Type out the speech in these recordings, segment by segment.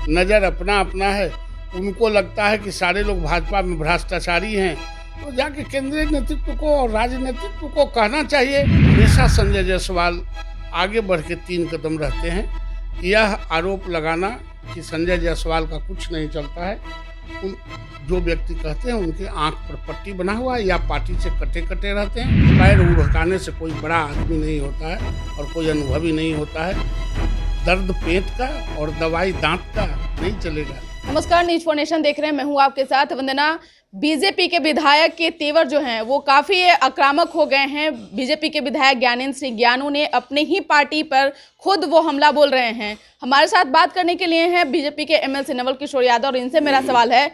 नज़र अपना अपना है। उनको लगता है कि सारे लोग भाजपा में भ्रष्टाचारी हैं, तो जाके केंद्रीय नेतृत्व को और राजनीतित्व को कहना चाहिए। हमेशा संजय जायसवाल आगे बढ़ के 3 कदम रहते हैं। यह आरोप लगाना कि संजय जायसवाल का कुछ नहीं चलता है, उन जो व्यक्ति कहते हैं उनके आंख पर पट्टी बना हुआ है या पार्टी से कटे कटे रहते हैं। पैर उड़काने से कोई बड़ा आदमी नहीं होता है और कोई अनुभवी नहीं होता है। दर्द पेट का और दवाई दांत का नहीं चलेगा। नमस्कार, न्यूज फॉर नेशन देख रहे हैं। मैं हूं आपके साथ वंदना। बीजेपी के विधायक के तेवर जो हैं वो काफी आक्रामक हो गए हैं। बीजेपी के विधायक ज्ञानेंद्र सिंह ज्ञानू ने अपने ही पार्टी पर खुद वो हमला बोल रहे हैं। हमारे साथ बात करने के लिए हैं बीजेपी के एमएलसी नवल किशोर यादव और इनसे मेरा सवाल है।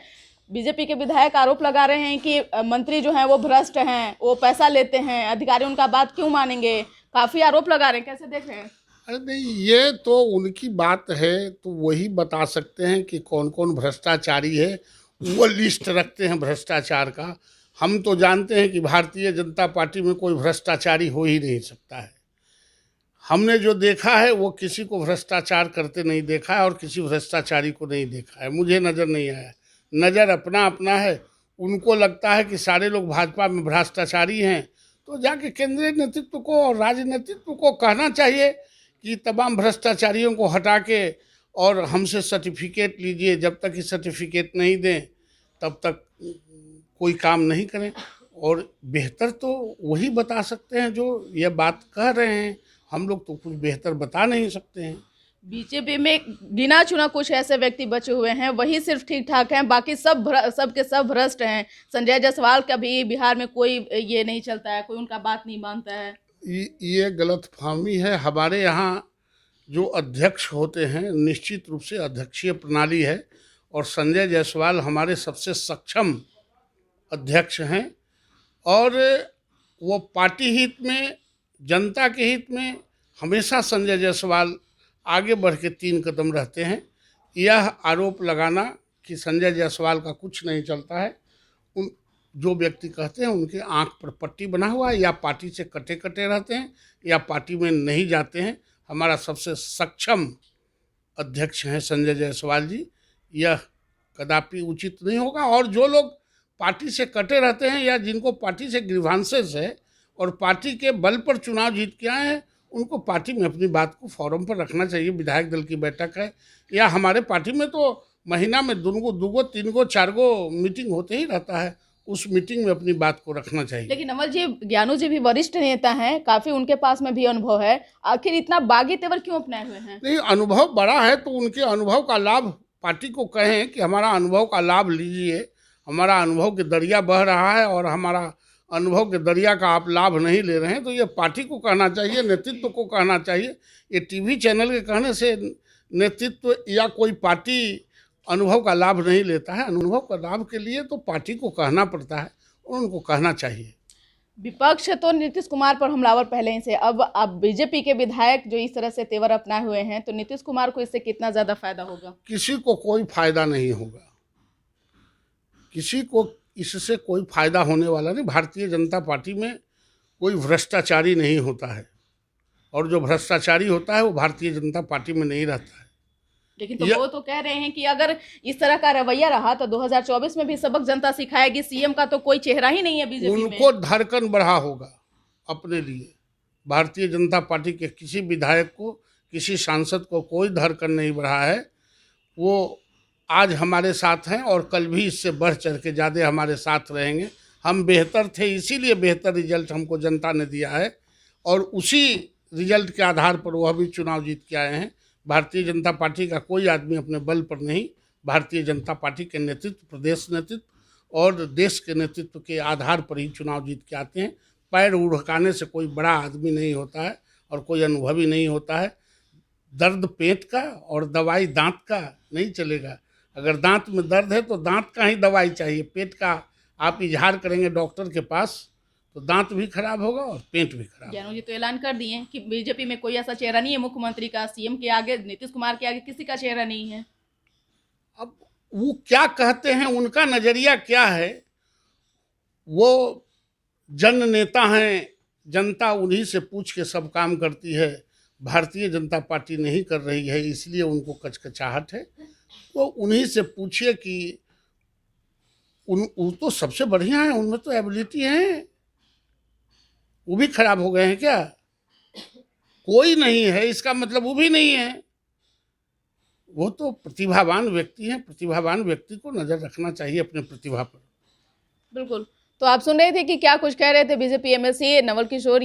बीजेपी के विधायक आरोप लगा रहे हैं कि मंत्री जो हैं वो भ्रष्ट हैं, वो पैसा लेते हैं, अधिकारी उनका बात क्यों मानेंगे, काफी आरोप लगा रहे हैं। कैसे देख रहे हैं? अरे नहीं, ये तो उनकी बात है, तो वही बता सकते हैं कि कौन कौन भ्रष्टाचारी है। वो लिस्ट रखते हैं भ्रष्टाचार का। हम तो जानते हैं कि भारतीय जनता पार्टी में कोई भ्रष्टाचारी हो ही नहीं सकता है। हमने जो देखा है वो किसी को भ्रष्टाचार करते नहीं देखा है और किसी भ्रष्टाचारी को नहीं देखा है। मुझे नज़र नहीं आया। नज़र अपना अपना है। उनको लगता है कि सारे लोग भाजपा में भ्रष्टाचारी हैं, तो जाके केंद्रीय नेतृत्व को और राजनीतित्व को कहना चाहिए कि तमाम भ्रष्टाचारियों को हटा के और हमसे सर्टिफिकेट लीजिए। जब तक कि सर्टिफिकेट नहीं दें तब तक कोई काम नहीं करें। और बेहतर तो वही बता सकते हैं जो ये बात कह रहे हैं। हम लोग तो कुछ बेहतर बता नहीं सकते हैं। बीजेपी में गिना चुना कुछ ऐसे व्यक्ति बचे हुए हैं, वही सिर्फ ठीक ठाक हैं, बाकी सब के सब भ्रष्ट हैं। संजय जायसवाल का भी बिहार में कोई ये नहीं चलता है, कोई उनका बात नहीं मानता है। ये गलतफहमी है। हमारे यहाँ जो अध्यक्ष होते हैं निश्चित रूप से अध्यक्षीय प्रणाली है और संजय जायसवाल हमारे सबसे सक्षम अध्यक्ष हैं और वो पार्टी हित में, जनता के हित में हमेशा संजय जायसवाल आगे बढ़ के 3 कदम रहते हैं। यह आरोप लगाना कि संजय जायसवाल का कुछ नहीं चलता है, उन जो व्यक्ति कहते हैं उनके आंख पर पट्टी बना हुआ है या पार्टी से कटे कटे रहते हैं या पार्टी में नहीं जाते हैं। हमारा सबसे सक्षम अध्यक्ष हैं संजय जायसवाल जी। यह कदापि उचित नहीं होगा। और जो लोग पार्टी से कटे रहते हैं या जिनको पार्टी से ग्रीवांसेस है और पार्टी के बल पर चुनाव जीत के आए हैं, उनको पार्टी में अपनी बात को फोरम पर रखना चाहिए। विधायक दल की बैठक है या हमारे पार्टी में तो महीना में 2 3 4 मीटिंग होते ही रहता है। उस मीटिंग में अपनी बात को रखना चाहिए। लेकिन नवल जी, ज्ञानू जी भी वरिष्ठ नेता हैं, काफी उनके पास में भी अनुभव है, आखिर इतना बागी तेवर क्यों अपनाए हुए हैं? नहीं, अनुभव बड़ा है तो उनके अनुभव का लाभ पार्टी को कहें कि हमारा अनुभव का लाभ लीजिए। हमारा अनुभव के दरिया बह रहा है और हमारा अनुभव के दरिया का आप लाभ नहीं ले रहे हैं, तो ये पार्टी को कहना चाहिए, नेतृत्व को कहना चाहिए। ये टीवी चैनल के कहने से नेतृत्व या कोई पार्टी अनुभव का लाभ नहीं लेता है। अनुभव का लाभ के लिए तो पार्टी को कहना पड़ता है और उनको कहना चाहिए। विपक्ष तो नीतीश कुमार पर हमलावर पहले ही से, अब बीजेपी के विधायक जो इस तरह से तेवर अपनाए हुए हैं, तो नीतीश कुमार को इससे कितना ज्यादा फायदा होगा? किसी को कोई फायदा नहीं होगा। किसी को इससे कोई फायदा होने वाला नहीं। भारतीय जनता पार्टी में कोई भ्रष्टाचारी नहीं होता है और जो भ्रष्टाचारी होता है वो भारतीय जनता पार्टी में नहीं रहता है। लेकिन तो वो तो कह रहे हैं कि अगर इस तरह का रवैया रहा तो 2024 में भी सबक जनता सिखाएगी। सीएम का तो कोई चेहरा ही नहीं है बीजेपी में। उनको धड़कन बढ़ा होगा अपने लिए। भारतीय जनता पार्टी के किसी विधायक को, किसी सांसद को कोई धड़कन नहीं बढ़ा है। वो आज हमारे साथ हैं और कल भी इससे बढ़ चढ़ के ज़्यादा हमारे साथ रहेंगे। हम बेहतर थे, इसीलिए बेहतर रिजल्ट हमको जनता ने दिया है और उसी रिजल्ट के आधार पर वह भी चुनाव जीत के आए हैं। भारतीय जनता पार्टी का कोई आदमी अपने बल पर नहीं, भारतीय जनता पार्टी के नेतृत्व, प्रदेश नेतृत्व और देश के नेतृत्व के आधार पर ही चुनाव जीत के आते हैं। पैर उड़काने से कोई बड़ा आदमी नहीं होता है और कोई अनुभवी नहीं होता है। दर्द पेट का और दवाई दांत का नहीं चलेगा। अगर दांत में दर्द है तो दांत का ही दवाई चाहिए। पेट का आप इजहार करेंगे डॉक्टर के पास तो दांत भी खराब होगा और पेट भी खराब। ज्ञानू जी तो ऐलान कर दिए कि बीजेपी में कोई ऐसा चेहरा नहीं है मुख्यमंत्री का, सीएम के आगे, नीतीश कुमार के आगे किसी का चेहरा नहीं है। अब वो क्या कहते हैं, उनका नजरिया क्या है? वो जन नेता हैं, जनता उन्हीं से पूछ के सब काम करती है। भारतीय जनता पार्टी नहीं कर रही है, इसलिए उनको कचकचाहट है। तो उन्हीं से पूछिए कि वो तो सबसे बढ़िया है, उनमें तो एबिलिटी है, वो भी खराब हो गए हैं क्या? कोई नहीं है इसका मतलब वो भी नहीं है। वो तो प्रतिभावान व्यक्ति हैं, प्रतिभावान व्यक्ति को नजर रखना चाहिए अपने प्रतिभा पर। बिल्कुल। तो आप सुन रहे थे कि क्या कुछ कह रहे थे बीजेपी एमएलसी नवल किशोर